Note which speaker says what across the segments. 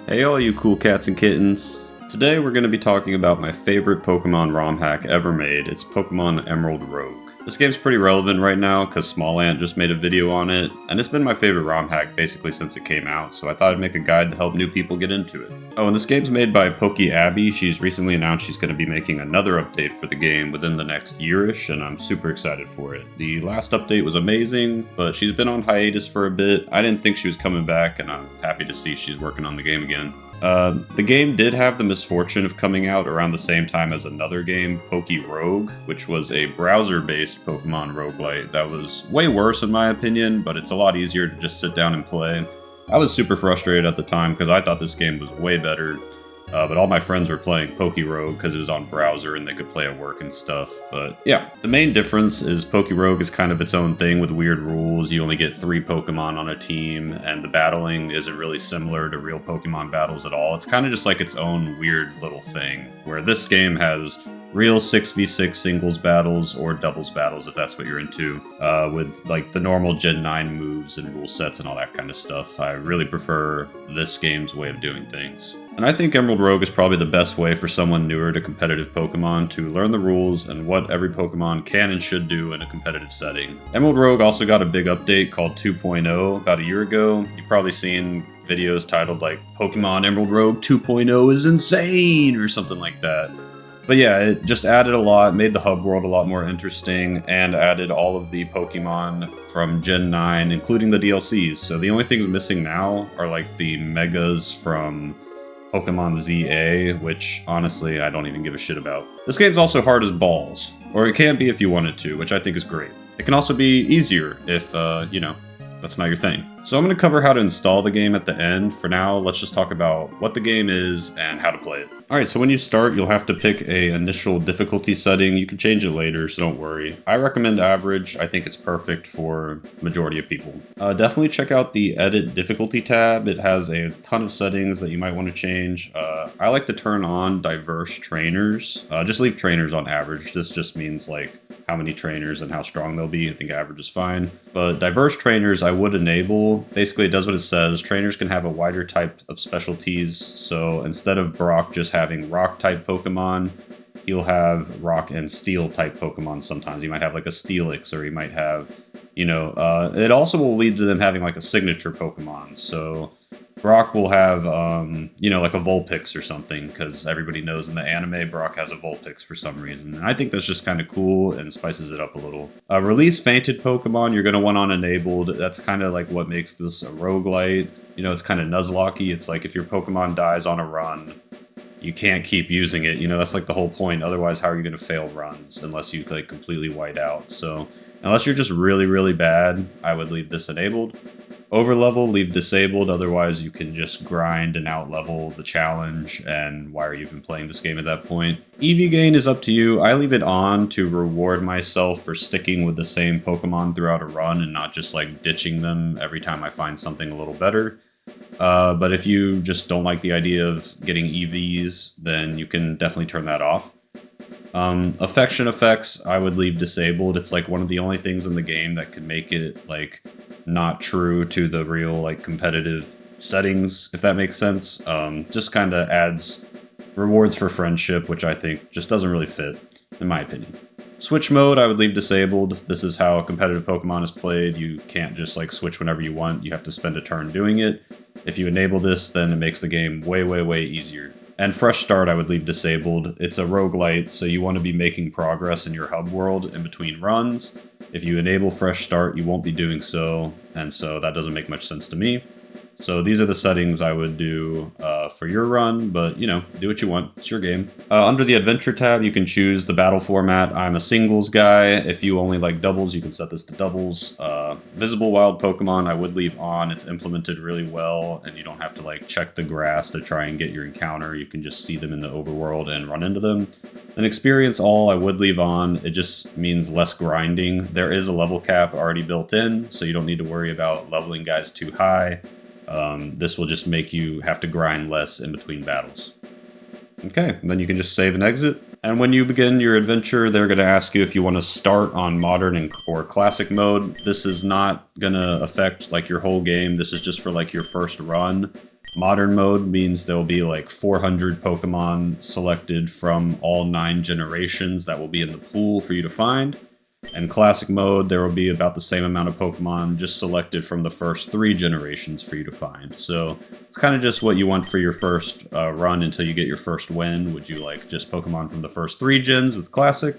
Speaker 1: Hey all you cool cats and kittens. Today we're going to be talking about my favorite Pokemon ROM hack ever made. It's Pokemon Emerald Rogue. This game's pretty relevant right now because Small Ant just made a video on it, and it's been my favorite ROM hack basically since it came out, so I thought I'd make a guide to help new people get into it. Oh, and this game's made by Abby. She's recently announced she's going to be making another update for the game within the next yearish, and I'm super excited for it. The last update was amazing, but she's been on hiatus for a bit. I didn't think she was coming back, and I'm happy to see she's working on the game again. The game did have the misfortune of coming out around the same time as another game, Rogue, which was a browser-based Pokemon roguelite that was way worse in my opinion, but it's a lot easier to just sit down and play. I was super frustrated at the time because I thought this game was way better, but all my friends were playing Rogue because it was on browser and they could play at work and stuff. But yeah, the main difference is Rogue is kind of its own thing with weird rules. You only get 3 Pokemon on a team, and the battling isn't really similar to real Pokemon battles at all. It's kind of just like its own weird little thing, where this game has real 6v6 singles battles or doubles battles if that's what you're into, with like the normal Gen 9 moves and rule sets and all that kind of stuff. I really prefer this game's way of doing things. And I think Emerald Rogue is probably the best way for someone newer to competitive Pokemon to learn the rules and what every Pokemon can and should do in a competitive setting. Emerald Rogue also got a big update called 2.0 about a year ago. You've probably seen videos titled like Pokemon Emerald Rogue 2.0 is insane or something like that. But yeah, it just added a lot, made the hub world a lot more interesting, and added all of the Pokemon from Gen 9, including the DLCs. So the only things missing now are like the Megas from Pokemon ZA, which honestly I don't even give a shit about. This game's also hard as balls, or it can be if you wanted to, which I think is great. It can also be easier if, that's not your thing. So I'm going to cover how to install the game at the end. For now, let's just talk about what the game is and how to play it. Alright, so when you start, you'll have to pick a initial difficulty setting. You can change it later, so don't worry. I recommend average. I think it's perfect for majority of people. Definitely check out the edit difficulty tab. It has a ton of settings that you might want to change. I like to turn on diverse trainers. Just leave trainers on average. This just means like how many trainers and how strong they'll be. I think average is fine. But diverse trainers I would enable. Basically, it does what it says. Trainers can have a wider type of specialties. So instead of Brock just having rock type Pokemon, he'll have rock and steel type Pokemon sometimes. He might have like a Steelix, or he might have, it also will lead to them having like a signature Pokemon. So Brock will have, like a Vulpix or something, because everybody knows in the anime Brock has a Vulpix for some reason. And I think that's just kind of cool and spices it up a little. Release fainted Pokemon, you're going to want on enabled. That's kind of like what makes this a roguelite. It's kind of Nuzlocke. It's like if your Pokemon dies on a run, you can't keep using it. That's like the whole point. Otherwise, how are you going to fail runs unless you like completely white out? So unless you're just really, really bad, I would leave this enabled. Overlevel, leave disabled, otherwise you can just grind and outlevel the challenge, and why are you even playing this game at that point? EV gain is up to you. I leave it on to reward myself for sticking with the same Pokemon throughout a run and not just like ditching them every time I find something a little better. But if you just don't like the idea of getting EVs, then you can definitely turn that off. Affection effects, I would leave disabled. It's like one of the only things in the game that could make it like not true to the real like competitive settings, if that makes sense. Just kind of adds rewards for friendship, which I think just doesn't really fit, in my opinion. Switch mode, I would leave disabled. This is how competitive Pokemon is played. You can't just like switch whenever you want. You have to spend a turn doing it. If you enable this, then it makes the game way, way, way easier. And fresh start, I would leave disabled. It's a roguelite, so you want to be making progress in your hub world in between runs. If you enable fresh start, you won't be doing so, and so that doesn't make much sense to me. So these are the settings I would do for your run, but do what you want. It's your game. Under the adventure tab, you can choose the battle format. I'm a singles guy. If you only like doubles, you can set this to doubles. Visible wild Pokemon, I would leave on. It's implemented really well, and you don't have to like check the grass to try and get your encounter. You can just see them in the overworld and run into them. And experience all, I would leave on. It just means less grinding. There is a level cap already built in, so you don't need to worry about leveling guys too high. This will just make you have to grind less in between battles. Okay, then you can just save and exit. And when you begin your adventure, they're going to ask you if you want to start on modern or classic mode. This is not going to affect like your whole game. This is just for like your first run. Modern mode means there will be like 400 Pokemon selected from all 9 generations that will be in the pool for you to find. And classic mode, there will be about the same amount of Pokemon just selected from the first 3 generations for you to find. So it's kind of just what you want for your first run until you get your first win. Would you like just Pokemon from the first 3 gens with classic?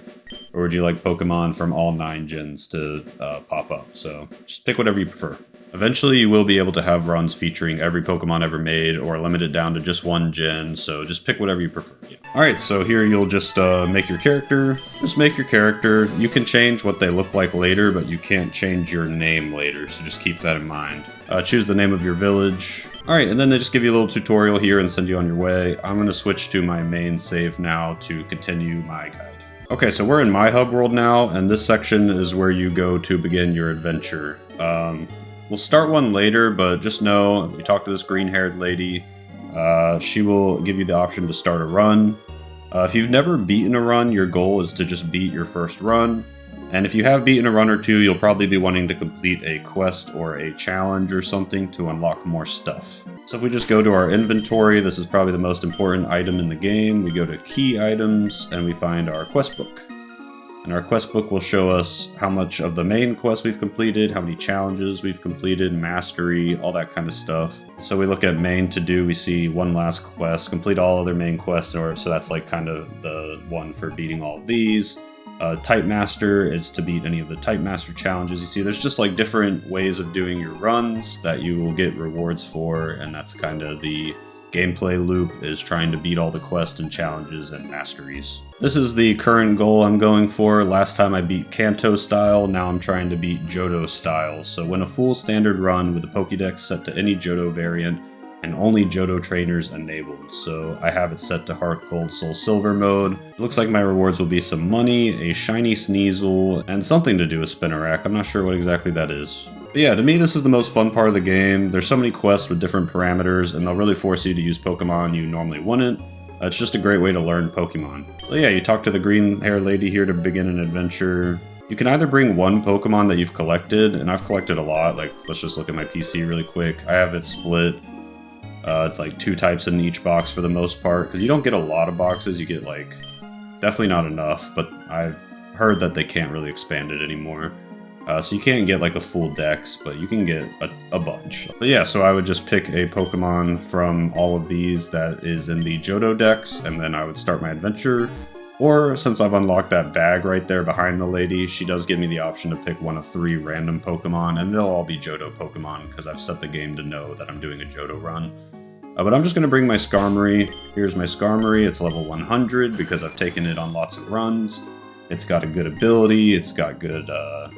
Speaker 1: Or would you like Pokemon from all 9 gens to pop up? So just pick whatever you prefer. Eventually you will be able to have runs featuring every Pokemon ever made or limit it down to just 1 gen, so just pick whatever you prefer. Yeah. Alright, so here you'll just make your character. Just make your character. You can change what they look like later, but you can't change your name later, so just keep that in mind. Choose the name of your village. Alright, and then they just give you a little tutorial here and send you on your way. I'm going to switch to my main save now to continue my guide. Okay, so we're in my hub world now, and this section is where you go to begin your adventure. We'll start one later, but just know, you talk to this green-haired lady, she will give you the option to start a run. If you've never beaten a run, your goal is to just beat your first run. And if you have beaten a run or two, you'll probably be wanting to complete a quest or a challenge or something to unlock more stuff. So if we just go to our inventory, this is probably the most important item in the game. We go to key items and we find our quest book. And our quest book will show us how much of the main quest we've completed, how many challenges we've completed, mastery, all that kind of stuff. So we look at main to do, we see one last quest, complete all other main quests, so that's like kind of the one for beating all of these. Type Master is to beat any of the Type Master challenges. You see, there's just like different ways of doing your runs that you will get rewards for, and that's kind of the gameplay loop, is trying to beat all the quests and challenges and masteries. This is the current goal I'm going for. Last time I beat Kanto style, now I'm trying to beat Johto style. So win a full standard run with the Pokédex set to any Johto variant and only Johto trainers enabled. So I have it set to Heart Gold Soul Silver mode. It looks like my rewards will be some money, a shiny Sneasel, and something to do with Spinarak. I'm not sure what exactly that is. But yeah, to me this is the most fun part of the game. There's so many quests with different parameters, and they'll really force you to use Pokemon you normally wouldn't. It's just a great way to learn Pokemon. So yeah, you talk to the green-haired lady here to begin an adventure. You can either bring one Pokemon that you've collected, and I've collected a lot. Like, let's just look at my PC really quick. I have it split like 2 types in each box for the most part, because you don't get a lot of boxes. You get like definitely not enough, but I've heard that they can't really expand it anymore. So you can't get like a full dex, but you can get a bunch. But yeah, so I would just pick a Pokemon from all of these that is in the Johto dex, and then I would start my adventure. Or, since I've unlocked that bag right there behind the lady, she does give me the option to pick one of 3 random Pokemon, and they'll all be Johto Pokemon, because I've set the game to know that I'm doing a Johto run. But I'm just going to bring my Skarmory. Here's my Skarmory. It's level 100, because I've taken it on lots of runs. It's got a good ability, it's got good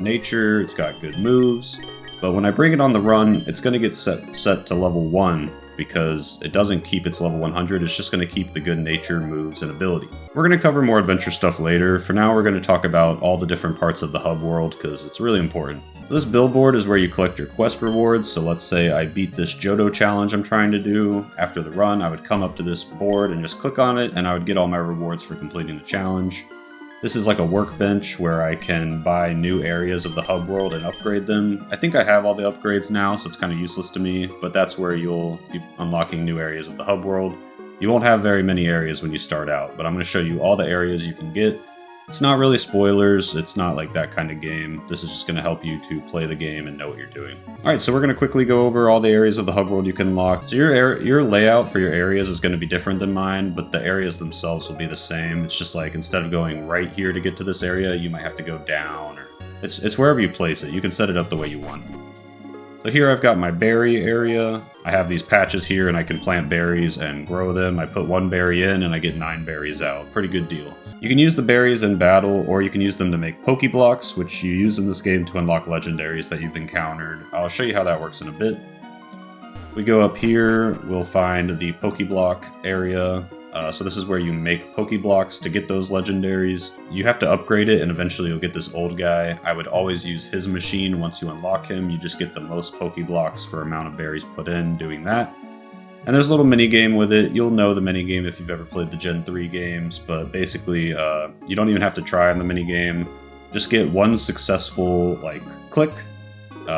Speaker 1: nature, it's got good moves. But when I bring it on the run, it's going to get set to level 1, because it doesn't keep its level 100, it's just going to keep the good nature, moves, and ability. We're going to cover more adventure stuff later. For now, we're going to talk about all the different parts of the hub world, because it's really important. This billboard is where you collect your quest rewards, so let's say I beat this Johto challenge I'm trying to do. After the run, I would come up to this board and just click on it, and I would get all my rewards for completing the challenge. This is like a workbench where I can buy new areas of the hub world and upgrade them. I think I have all the upgrades now, so it's kind of useless to me, but that's where you'll be unlocking new areas of the hub world. You won't have very many areas when you start out, but I'm going to show you all the areas you can get. It's not really spoilers, it's not like that kind of game. This is just going to help you to play the game and know what you're doing. Alright, so we're going to quickly go over all the areas of the hub world you can unlock. So your layout for your areas is going to be different than mine, but the areas themselves will be the same. It's just like, instead of going right here to get to this area, you might have to go down, or it's wherever you place it. You can set it up the way you want. So here I've got my berry area. I have these patches here and I can plant berries and grow them. I put 1 berry in and I get 9 berries out. Pretty good deal. You can use the berries in battle, or you can use them to make Pokeblocks, which you use in this game to unlock legendaries that you've encountered. I'll show you how that works in a bit. We go up here, we'll find the Pokeblock area. So this is where you make Pokeblocks to get those legendaries. You have to upgrade it and eventually you'll get this old guy. I would always use his machine once you unlock him. You just get the most Pokeblocks for amount of berries put in doing that. And there's a little mini game with it. You'll know the mini game if you've ever played the Gen 3 games, but basically you don't even have to try on the mini game. Just get 1 successful click.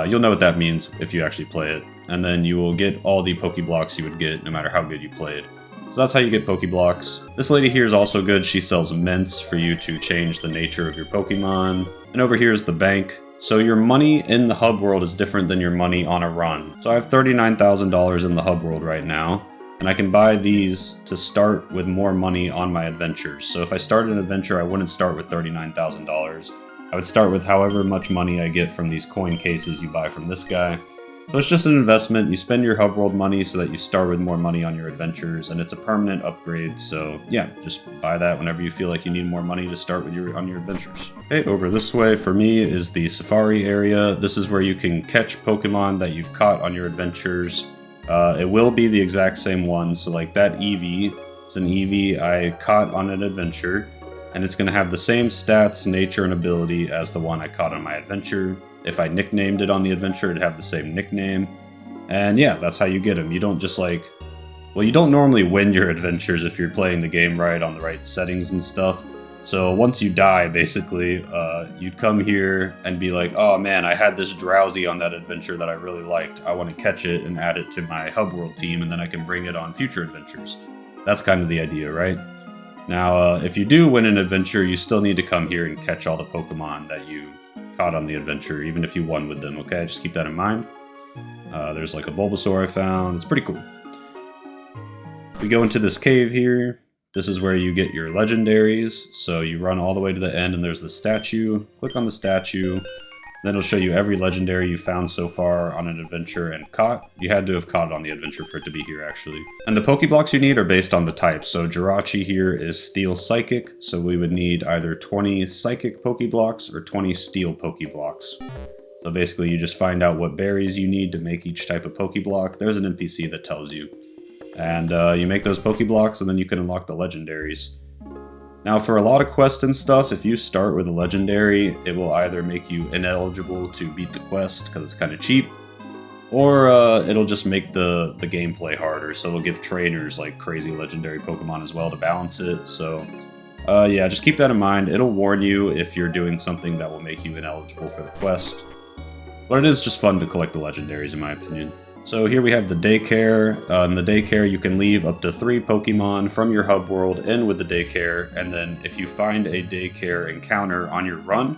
Speaker 1: You'll know what that means if you actually play it. and then you will get all the Pokeblocks you would get no matter how good you played. So that's how you get Pokeblocks. This lady here is also good. She sells mints for you to change the nature of your Pokemon. And over here is the bank. So your money in the hub world is different than your money on a run. So I have $39,000 in the hub world right now, and I can buy these to start with more money on my adventures. So if I started an adventure, I wouldn't start with $39,000. I would start with however much money I get from these coin cases you buy from this guy. So it's just an investment. You spend your hub world money so that you start with more money on your adventures, and it's a permanent upgrade. So yeah, just buy that whenever you feel like you need more money to start with on your adventures. Okay, over this way for me is the safari area. This is where you can catch Pokemon that you've caught on your adventures. It will be the exact same one. So like that Eevee, it's an Eevee I caught on an adventure, and it's going to have the same stats, nature, and ability as the one I caught on my adventure. If I nicknamed it on the adventure, it'd have the same nickname. And yeah, that's how you get them. You don't just like... Well, you don't normally win your adventures if you're playing the game right on the right settings and stuff. So once you die, basically, you'd come here and be like, oh man, I had this Drowsy on that adventure that I really liked. I want to catch it and add it to my hub world team, and then I can bring it on future adventures. That's kind of the idea, right? Now, if you do win an adventure, you still need to come here and catch all the Pokemon that you caught on the adventure, even if you won with them, okay? Just keep that in mind. There's like a Bulbasaur I found. It's pretty cool. We go into this cave here. This is where you get your legendaries. So you run all the way to the end and there's the statue. Click on the statue. Then it'll show you every legendary you found so far on an adventure and caught. You had to have caught it on the adventure for it to be here, actually. And the Pokeblocks you need are based on the type. So Jirachi here is Steel Psychic, so we would need either 20 Psychic Pokeblocks or 20 Steel Pokeblocks. So basically you just find out what berries you need to make each type of Pokeblock. There's an NPC that tells you. And you make those Pokeblocks and then you can unlock the legendaries. Now for a lot of quests and stuff, if you start with a legendary, it will either make you ineligible to beat the quest because it's kind of cheap, or it'll just make the gameplay harder, so it'll give trainers like crazy legendary Pokemon as well to balance it. So yeah, just keep that in mind. It'll warn you if you're doing something that will make you ineligible for the quest. But it is just fun to collect the legendaries in my opinion. So here we have the daycare. In the daycare you can leave up to 3 Pokemon from your hub world in with the daycare, and then if you find a daycare encounter on your run,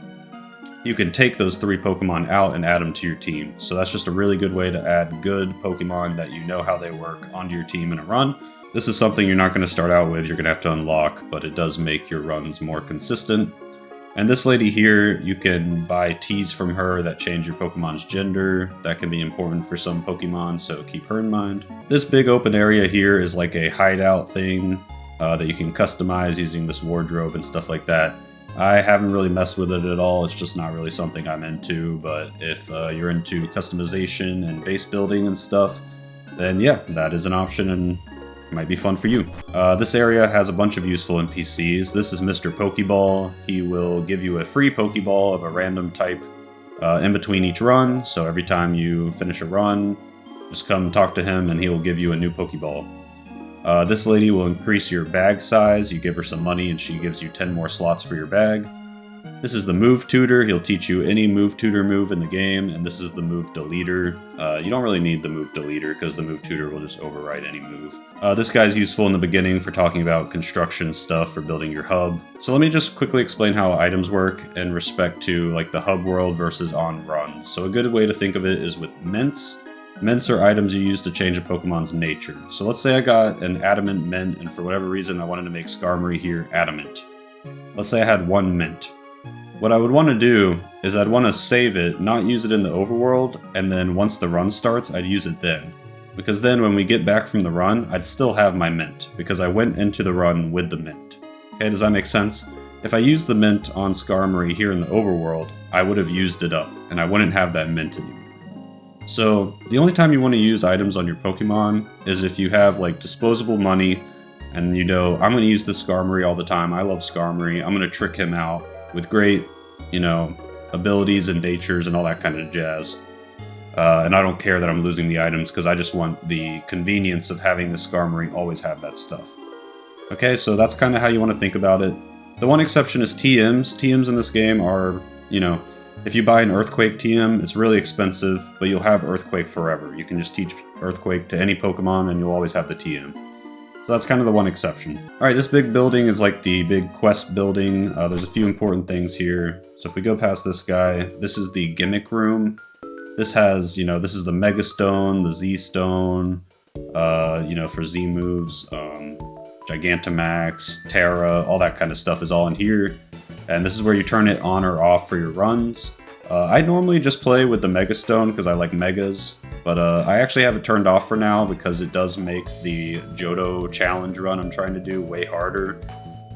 Speaker 1: you can take those 3 Pokemon out and add them to your team. So that's just a really good way to add good Pokemon that you know how they work onto your team in a run. This is something you're not going to start out with, you're going to have to unlock, but it does make your runs more consistent. And this lady here, you can buy teas from her that change your Pokemon's gender. That can be important for some Pokemon, so keep her in mind. This big open area here is like a hideout thing that you can customize using this wardrobe and stuff like that. I haven't really messed with it at all, it's just not really something I'm into, but if you're into customization and base building and stuff, then yeah, that is an option and might be fun for you. This area has a bunch of useful NPCs. This is Mr. Pokeball. He will give you a free Pokeball of a random type in between each run. So every time you finish a run, just come talk to him and he will give you a new Pokeball. This lady will increase your bag size. You give her some money and she gives you 10 more slots for your bag. This is the Move Tutor. He'll teach you any Move Tutor move in the game, and this is the Move Deleter. You don't really need the Move Deleter because the Move Tutor will just override any move. This guy's useful in the beginning for talking about construction stuff for building your hub. So let me just quickly explain how items work in respect to like the hub world versus on runs. So a good way to think of it is with mints. Mints are items you use to change a Pokemon's nature. So let's say I got an adamant mint, and for whatever reason I wanted to make Skarmory here adamant. Let's say I had 1 mint. What I would want to do is I'd want to save it, not use it in the overworld, and then once the run starts, I'd use it then. Because then when we get back from the run, I'd still have my mint, because I went into the run with the mint. Okay, does that make sense? If I used the mint on Skarmory here in the overworld, I would have used it up, and I wouldn't have that mint anymore. So, the only time you want to use items on your Pokemon is if you have like disposable money, and you know, I'm going to use this Skarmory all the time, I love Skarmory, I'm going to trick him out with great, you know, abilities and natures and all that kind of jazz. And I don't care that I'm losing the items because I just want the convenience of having the Skarmory always have that stuff. Okay, so that's kind of how you want to think about it. The one exception is TMs. TMs in this game are, you know, If you buy an Earthquake TM, it's really expensive, but you'll have Earthquake forever. You can just teach Earthquake to any Pokemon and you'll always have the TM. So that's kind of the one exception. Alright, this big building is like the big quest building. There's a few important things here. So if we go past this guy, this is the gimmick room. This has, this is the Mega Stone, the Z Stone, for Z moves, Gigantamax, Terra, all that kind of stuff is all in here. And this is where you turn it on or off for your runs. I normally just play with the Mega Stone because I like Megas, but I actually have it turned off for now because it does make the Johto challenge run I'm trying to do way harder.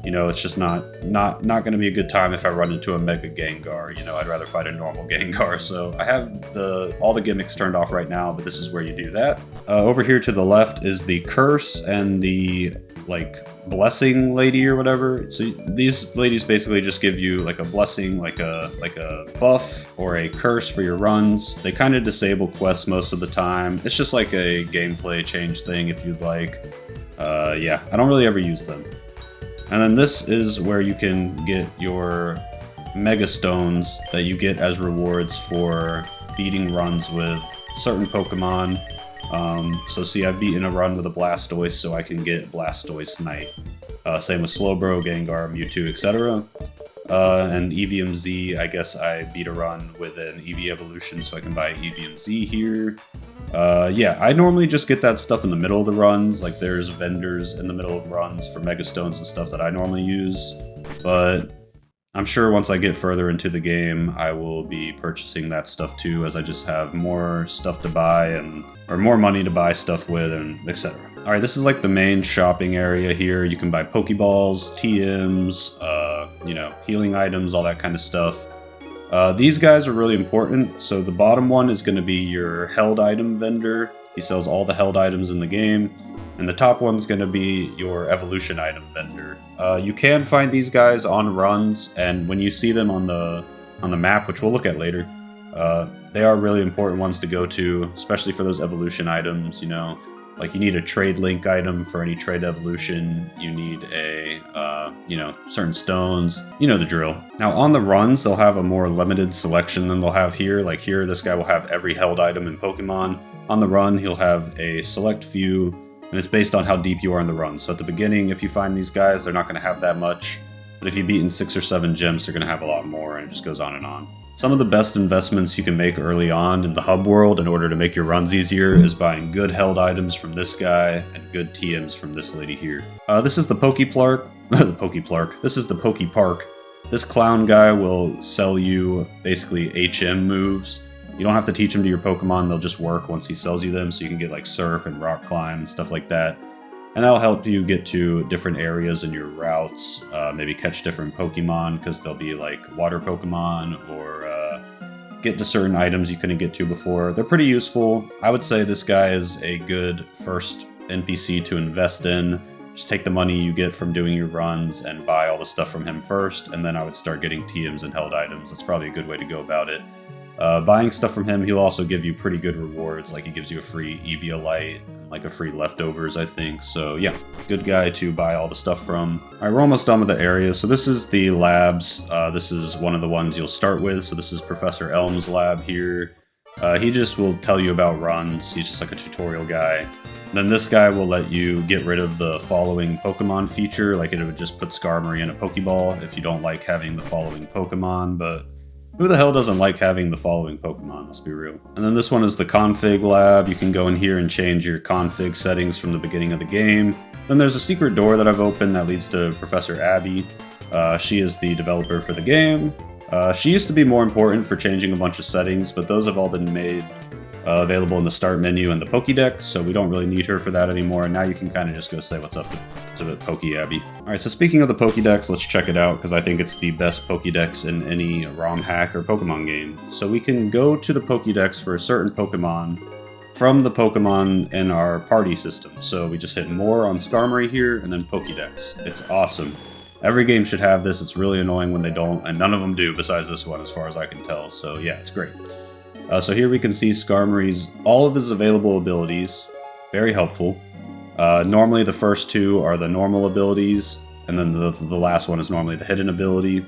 Speaker 1: It's just not going to be a good time if I run into a Mega Gengar. I'd rather fight a normal Gengar. So I have all the gimmicks turned off right now, but this is where you do that. Over here to the left is the Curse and the blessing lady or whatever. So these ladies basically just give you like a blessing, like a buff or a curse for your runs. They kind of disable quests most of the time. It's just like a gameplay change thing if you'd like. Yeah, I don't really ever use them. And then this is where you can get your Mega Stones that you get as rewards for beating runs with certain Pokemon. So see, I've beaten a run with a Blastoise, so I can get Blastoise Knight. Same with Slowbro, Gengar, Mewtwo, etc. And EVMZ, I guess I beat a run with an EV Evolution, so I can buy EVMZ here. Yeah, I normally just get that stuff in the middle of the runs, like there's vendors in the middle of runs for Mega Stones and stuff that I normally use, but I'm sure once I get further into the game, I will be purchasing that stuff too, as I just have more stuff to buy or more money to buy stuff with, and etc. Alright, this is like the main shopping area here. You can buy Pokeballs, TMs, healing items, all that kind of stuff. These guys are really important. So the bottom one is going to be your held item vendor. He sells all the held items in the game. And the top one's going to be your evolution item vendor. You can find these guys on runs, and when you see them on the map, which we'll look at later, they are really important ones to go to, especially for those evolution items. Like you need a trade link item for any trade evolution. You need a certain stones. You know the drill. Now on the runs, they'll have a more limited selection than they'll have here. Like here, this guy will have every held item in Pokemon. On the run, he'll have a select few. And it's based on how deep you are in the run. So at the beginning, if you find these guys, they're not going to have that much. But if you've beaten 6 or 7 gyms, they're going to have a lot more, and it just goes on and on. Some of the best investments you can make early on in the hub world in order to make your runs easier is buying good held items from this guy and good TMs from this lady here. This is the Pokeplark. This is the Pokepark. This clown guy will sell you basically HM moves. You don't have to teach them to your Pokemon, they'll just work once he sells you them, so you can get like Surf and Rock Climb and stuff like that. And that'll help you get to different areas in your routes, maybe catch different Pokemon, because they'll be like water Pokemon, or get to certain items you couldn't get to before. They're pretty useful. I would say this guy is a good first NPC to invest in. Just take the money you get from doing your runs and buy all the stuff from him first, and then I would start getting TMs and held items. That's probably a good way to go about it. Buying stuff from him, he'll also give you pretty good rewards, like he gives you a free Eviolite, like a free leftovers, I think. So yeah, good guy to buy all the stuff from. Alright, we're almost done with the area. So this is the labs. This is one of the ones you'll start with. So this is Professor Elm's lab here. He just will tell you about runs. He's just like a tutorial guy. Then this guy will let you get rid of the following Pokemon feature, like it would just put Skarmory in a Pokeball if you don't like having the following Pokemon, but who the hell doesn't like having the following Pokemon, let's be real. And then this one is the config lab. You can go in here and change your config settings from the beginning of the game. Then there's a secret door that I've opened that leads to Professor Abby. She is the developer for the game. She used to be more important for changing a bunch of settings, but those have all been made available in the start menu and the Pokedex, so we don't really need her for that anymore, and now you can kind of just go say what's up to the Poke Abby. Alright, so speaking of the Pokedex, let's check it out, because I think it's the best Pokedex in any ROM hack or Pokemon game. So we can go to the Pokedex for a certain Pokemon from the Pokemon in our party system. So we just hit more on Skarmory here, and then Pokedex. It's awesome. Every game should have this. It's really annoying when they don't, and none of them do besides this one as far as I can tell, so yeah, it's great. So here we can see Skarmory's, all of his available abilities, very helpful. Normally the first two are the normal abilities, and then the last one is normally the hidden ability.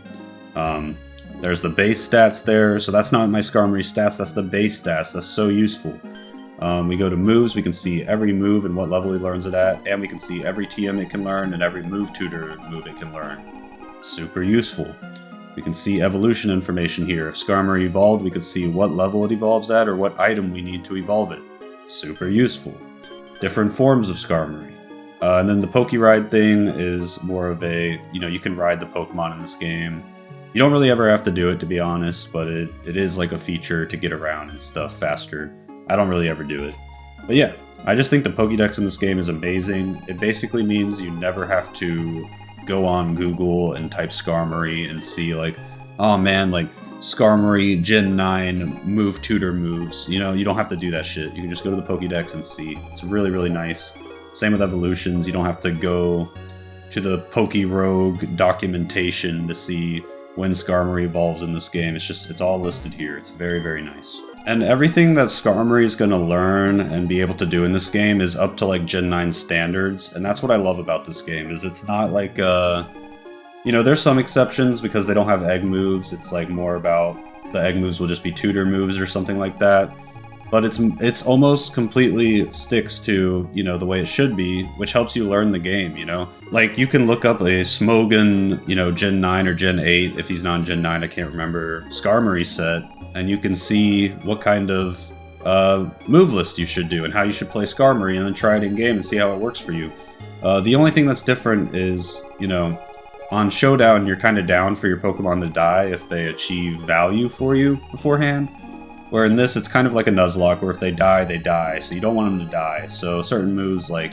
Speaker 1: There's the base stats there, so that's not my Skarmory stats, that's the base stats. That's so useful. We go to moves, we can see every move and what level he learns it at, and we can see every TM it can learn and every move tutor move it can learn. Super useful. We can see evolution information here. If Skarmory evolved, we could see what level it evolves at or what item we need to evolve it. Super useful. Different forms of Skarmory. And then the Pokeride thing is more of a, you can ride the Pokemon in this game. You don't really ever have to do it, to be honest, but it is like a feature to get around and stuff faster. I don't really ever do it. But yeah, I just think the Pokédex in this game is amazing. It basically means you never have to go on Google and type Skarmory and see like, oh man, like Skarmory Gen 9 move tutor moves. You don't have to do that shit. You can just go to the Pokédex and see. It's really, really nice. Same with evolutions. You don't have to go to the Pokerogue documentation to see when Skarmory evolves in this game. It's all listed here. It's very, very nice. And everything that Skarmory is going to learn and be able to do in this game is up to like Gen 9 standards, and that's what I love about this game, is it's not like, there's some exceptions because they don't have egg moves. It's like more about the egg moves will just be tutor moves or something like that. But it's almost completely sticks to, the way it should be, which helps you learn the game, Like, you can look up a Smogon, Gen 9 or Gen 8, if he's not Gen 9, I can't remember, Skarmory set, and you can see what kind of move list you should do and how you should play Skarmory, and then try it in game and see how it works for you. The only thing that's different is, on Showdown, you're kind of down for your Pokemon to die if they achieve value for you beforehand. Where in this, it's kind of like a Nuzlocke, where if they die, so you don't want them to die. So certain moves like,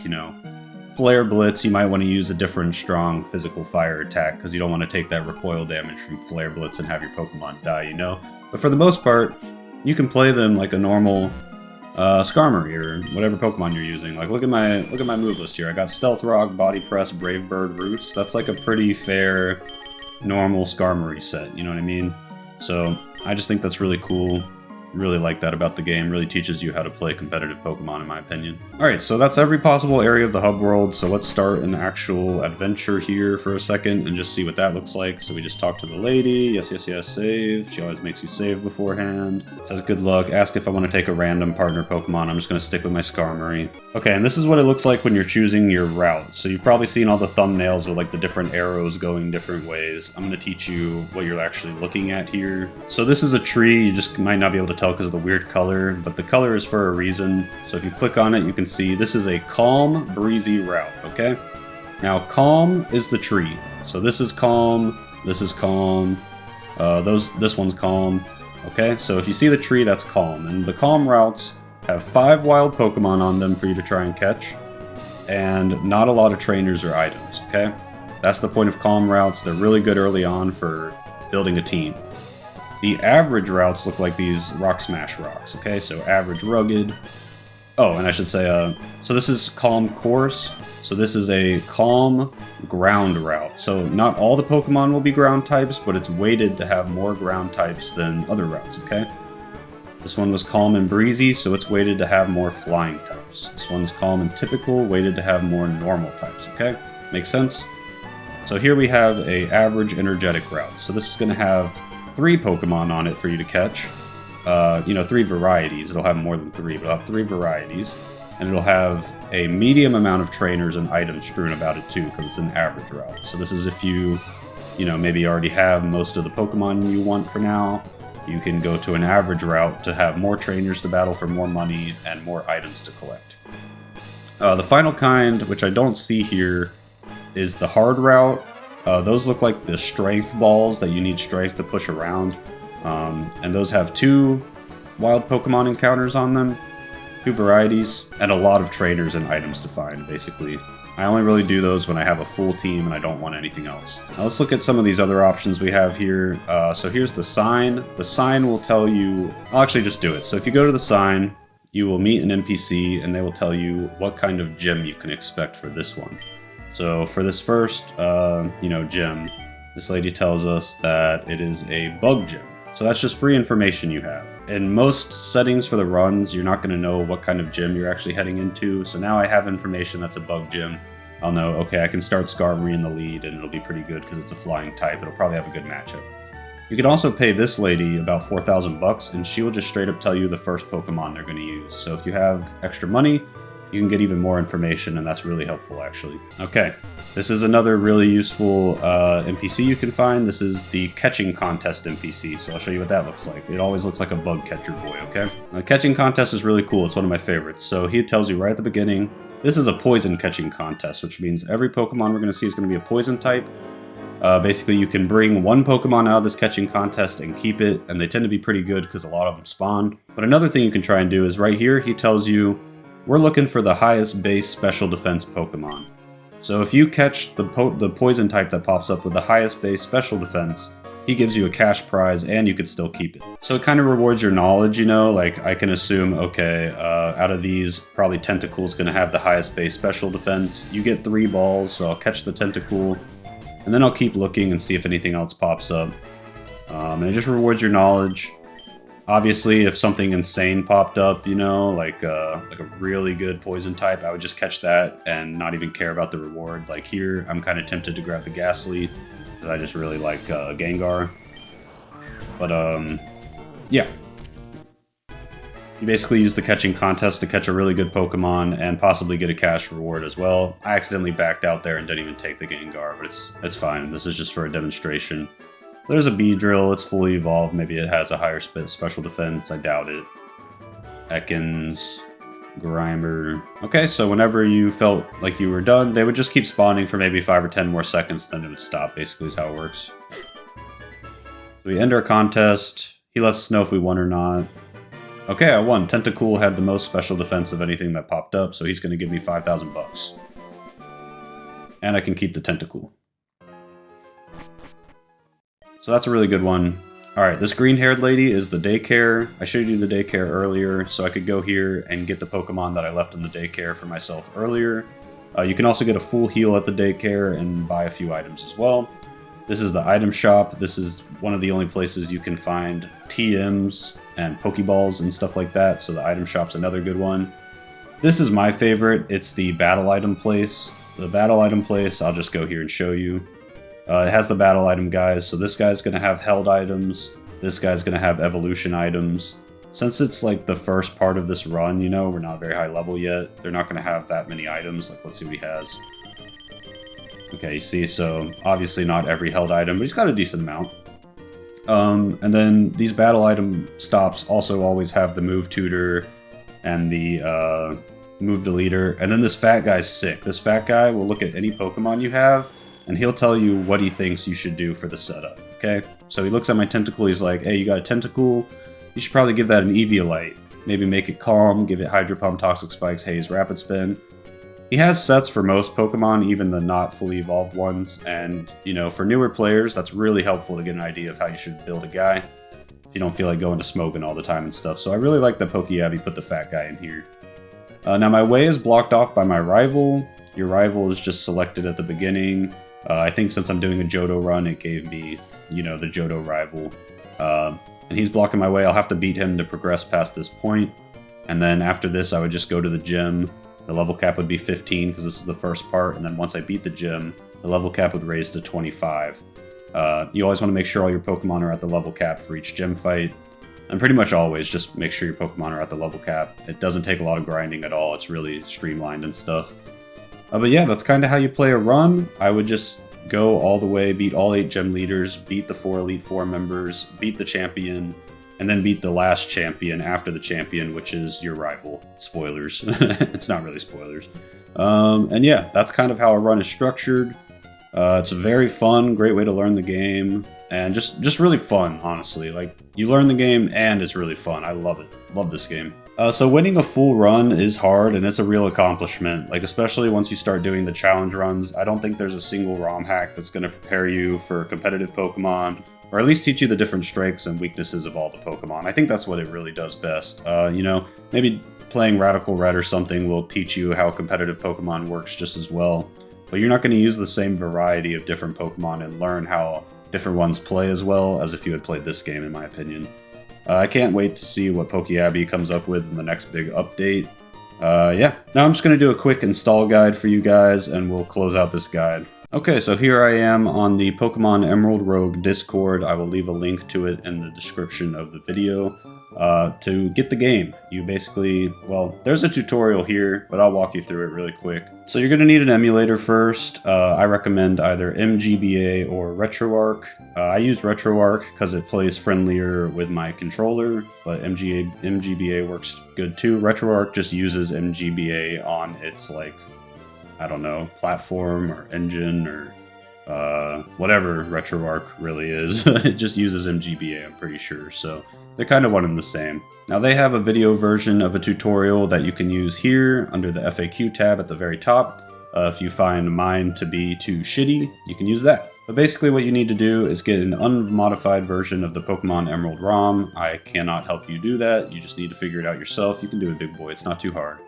Speaker 1: Flare Blitz, you might want to use a different strong physical fire attack, because you don't want to take that recoil damage from Flare Blitz and have your Pokemon die, But for the most part, you can play them like a normal Skarmory, or whatever Pokemon you're using. Like, look at my move list here. I got Stealth Rock, Body Press, Brave Bird, Roost. That's like a pretty fair, normal Skarmory set, you know what I mean? So, I just think that's really cool. Really like that about the game. Really teaches you how to play competitive Pokemon, in my opinion. Alright, so that's every possible area of the hub world, so let's start an actual adventure here for a second and just see what that looks like. So we just talk to the lady. Yes, save. She always makes you save beforehand. Says good luck. Ask if I want to take a random partner Pokemon. I'm just going to stick with my Skarmory. Okay, and this is what it looks like when you're choosing your route. So you've probably seen all the thumbnails with like the different arrows going different ways. I'm going to teach you what you're actually looking at here. So this is a tree. You just might not be able to tell because of the weird color, but the color is for a reason. So if you click on it, you can see this is a calm, breezy route, okay? Now, calm is the tree. So this is calm, this is calm, this one's calm, okay? So if you see the tree, that's calm. And the calm routes have 5 wild Pokemon on them for you to try and catch, and not a lot of trainers or items, okay? That's the point of calm routes. They're really good early on for building a team. The average routes look like these Rock Smash rocks, okay? So average rugged. Oh, and I should say, so this is calm course. So this is a calm ground route. So not all the Pokemon will be ground types, but it's weighted to have more ground types than other routes, okay? This one was calm and breezy, so it's weighted to have more flying types. This one's calm and typical, weighted to have more normal types, okay? Makes sense? So here we have a average energetic route. So this is going to have 3 Pokemon on it for you to catch. 3 varieties. It'll have more than 3, but it'll have 3 varieties. And it'll have a medium amount of trainers and items strewn about it too, because it's an average route. So this is if you, maybe already have most of the Pokemon you want for now. You can go to an average route to have more trainers to battle for more money and more items to collect. The final kind, which I don't see here, is the hard route. Those look like the strength balls that you need strength to push around. And those have 2 wild Pokemon encounters on them, 2 varieties, and a lot of trainers and items to find, basically. I only really do those when I have a full team and I don't want anything else. Now let's look at some of these other options we have here. So here's the sign. The sign will tell you... I'll actually just do it. So if you go to the sign, you will meet an NPC and they will tell you what kind of gym you can expect for this one. So for this first, gym, this lady tells us that it is a bug gym. So that's just free information you have. In most settings for the runs, you're not going to know what kind of gym you're actually heading into. So now I have information that's a bug gym. I'll know, okay, I can start Skarmory in the lead and it'll be pretty good because it's a flying type. It'll probably have a good matchup. You can also pay this lady about 4,000 bucks, and she will just straight up tell you the first Pokemon they're going to use. So if you have extra money, you can get even more information, and that's really helpful, actually. Okay, this is another really useful NPC you can find. This is the catching contest NPC, so I'll show you what that looks like. It always looks like a bug catcher boy, okay? The catching contest is really cool. It's one of my favorites. So he tells you right at the beginning, this is a poison catching contest, which means every Pokemon we're going to see is going to be a poison type. Basically, you can bring one Pokemon out of this catching contest and keep it, and they tend to be pretty good because a lot of them spawn. But another thing you can try and do is right here, he tells you, we're looking for the highest base special defense Pokemon. So if you catch the poison type that pops up with the highest base special defense, he gives you a cash prize and you could still keep it. So it kind of rewards your knowledge, you know, like I can assume, okay, out of these, probably Tentacle's going to have the highest base special defense. You get 3 balls, so I'll catch the Tentacool. And then I'll keep looking and see if anything else pops up. And it just rewards your knowledge. Obviously, if something insane popped up, you know, like a really good poison type, I would just catch that and not even care about the reward. Like here, I'm kind of tempted to grab the Ghastly, because I just really like Gengar. But, yeah. You basically use the catching contest to catch a really good Pokemon and possibly get a cash reward as well. I accidentally backed out there and didn't even take the Gengar, but it's fine. This is just for a demonstration. There's a Beedrill, it's fully evolved. Maybe it has a higher special defense. I doubt it. Ekans, Grimer. Okay, so whenever you felt like you were done, they would just keep spawning for maybe 5 or 10 more seconds, then it would stop, basically is how it works. We end our contest. He lets us know if we won or not. Okay, I won. Tentacool had the most special defense of anything that popped up, so he's going to give me 5,000 bucks. And I can keep the Tentacool. So that's a really good one. Alright, this green-haired lady is the daycare. I showed you the daycare earlier, so I could go here and get the Pokemon that I left in the daycare for myself earlier. You can also get a full heal at the daycare and buy a few items as well. This is the item shop. This is one of the only places you can find TMs and Pokeballs and stuff like that, so the item shop's another good one. This is my favorite. It's the battle item place. The battle item place, I'll just go here and show you. It has the battle item guys, so this guy's going to have held items, this guy's going to have evolution items. Since it's like the first part of this run, you know, we're not very high level yet, they're not going to have that many items. Like, let's see what he has. Okay, you see, so obviously not every held item, but he's got a decent amount. And then these battle item stops also always have the move tutor and the move deleter. And then this fat guy's sick. This fat guy will look at any Pokemon you have, and he'll tell you what he thinks you should do for the setup, okay? So he looks at my Tentacool, he's like, hey, you got a Tentacool? You should probably give that an Eviolite. Maybe make it calm, give it Hydro Pump, Toxic Spikes, Haze, Rapid Spin. He has sets for most Pokemon, even the not fully evolved ones, and, you know, for newer players, that's really helpful to get an idea of how you should build a guy, if you don't feel like going to smoking all the time and stuff. So I really like that Pokeabby put the fat guy in here. Now my way is blocked off by my rival. Your rival is just selected at the beginning. I think since I'm doing a Johto run, it gave me, you know, the Johto rival. And he's blocking my way. I'll have to beat him to progress past this point. And then after this, I would just go to the gym. The level cap would be 15 because this is the first part, and then once I beat the gym, the level cap would raise to 25. You always want to make sure all your Pokemon are at the level cap for each gym fight, and pretty much always just make sure your Pokemon are at the level cap. It doesn't take a lot of grinding at all, it's really streamlined and stuff. But yeah, that's kind of how you play a run. I would just go all the way, beat all 8 gym leaders, beat the 4 Elite Four members, beat the champion, and then beat the last champion after the champion, which is your rival. Spoilers. It's not really spoilers. And yeah, that's kind of how a run is structured. It's a very fun, great way to learn the game, and just really fun, honestly. Like, you learn the game and it's really fun. I love it. Love this game. So winning a full run is hard, and it's a real accomplishment. Like, especially once you start doing the challenge runs, I don't think there's a single ROM hack that's going to prepare you for competitive Pokemon, or at least teach you the different strengths and weaknesses of all the Pokemon. I think that's what it really does best. You know, maybe playing Radical Red or something will teach you how competitive Pokemon works just as well. But you're not going to use the same variety of different Pokemon and learn how different ones play as well as if you had played this game, in my opinion. I can't wait to see what Pokeabby comes up with in the next big update. Yeah, now I'm just going to do a quick install guide for you guys, and we'll close out this guide. Okay, so here I am on the Pokemon Emerald Rogue Discord. I will leave a link to it in the description of the video. To get the game, you basically, well, there's a tutorial here, but I'll walk you through it really quick. So you're going to need an emulator first. I recommend either MGBA or RetroArch. I use RetroArch because it plays friendlier with my controller, but MGBA works good too. RetroArch just uses MGBA on its, like, I don't know, platform or engine or whatever RetroArch really is. It just uses MGBA, I'm pretty sure, so they're kind of one and the same. Now they have a video version of a tutorial that you can use here under the FAQ tab at the very top. If you find mine to be too shitty, you can use that. But basically what you need to do is get an unmodified version of the Pokemon Emerald ROM. I cannot help you do that, you just need to figure it out yourself. You can do it, big boy, it's not too hard.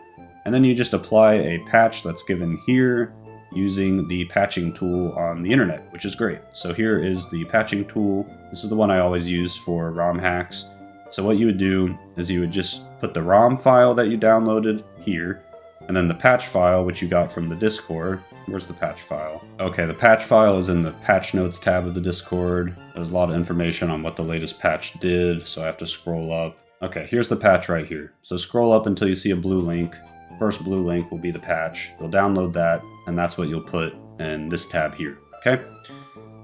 Speaker 1: And then you just apply a patch that's given here using the patching tool on the internet, which is great. So here is the patching tool. This is the one I always use for ROM hacks. So what you would do is you would just put the ROM file that you downloaded here, and then the patch file, which you got from the Discord. Where's the patch file? Okay, the patch file is in the patch notes tab of the Discord. There's a lot of information on what the latest patch did, so I have to scroll up. Okay, here's the patch right here. So scroll up until you see a blue link. First blue link will be the patch. You'll download that, and that's what you'll put in this tab here, okay?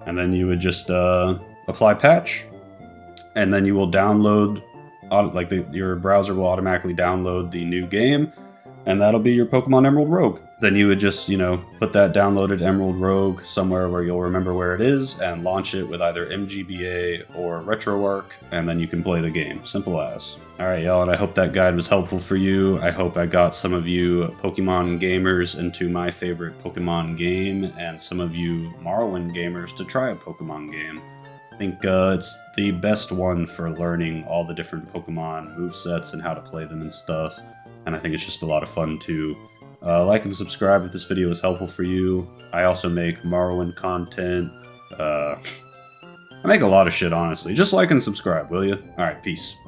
Speaker 1: And then you would just apply patch, and then you will download, your browser will automatically download the new game, and that'll be your Pokemon Emerald Rogue. Then you would just, put that downloaded Emerald Rogue somewhere where you'll remember where it is, and launch it with either MGBA or RetroArch, and then you can play the game. Simple as. Alright, y'all, and I hope that guide was helpful for you. I hope I got some of you Pokemon gamers into my favorite Pokemon game, and some of you Morrowind gamers to try a Pokemon game. I think it's the best one for learning all the different Pokemon movesets and how to play them and stuff. And I think it's just a lot of fun too. Like and subscribe if this video was helpful for you. I also make Morrowind content. I make a lot of shit, honestly. Just like and subscribe, will you? Alright, peace.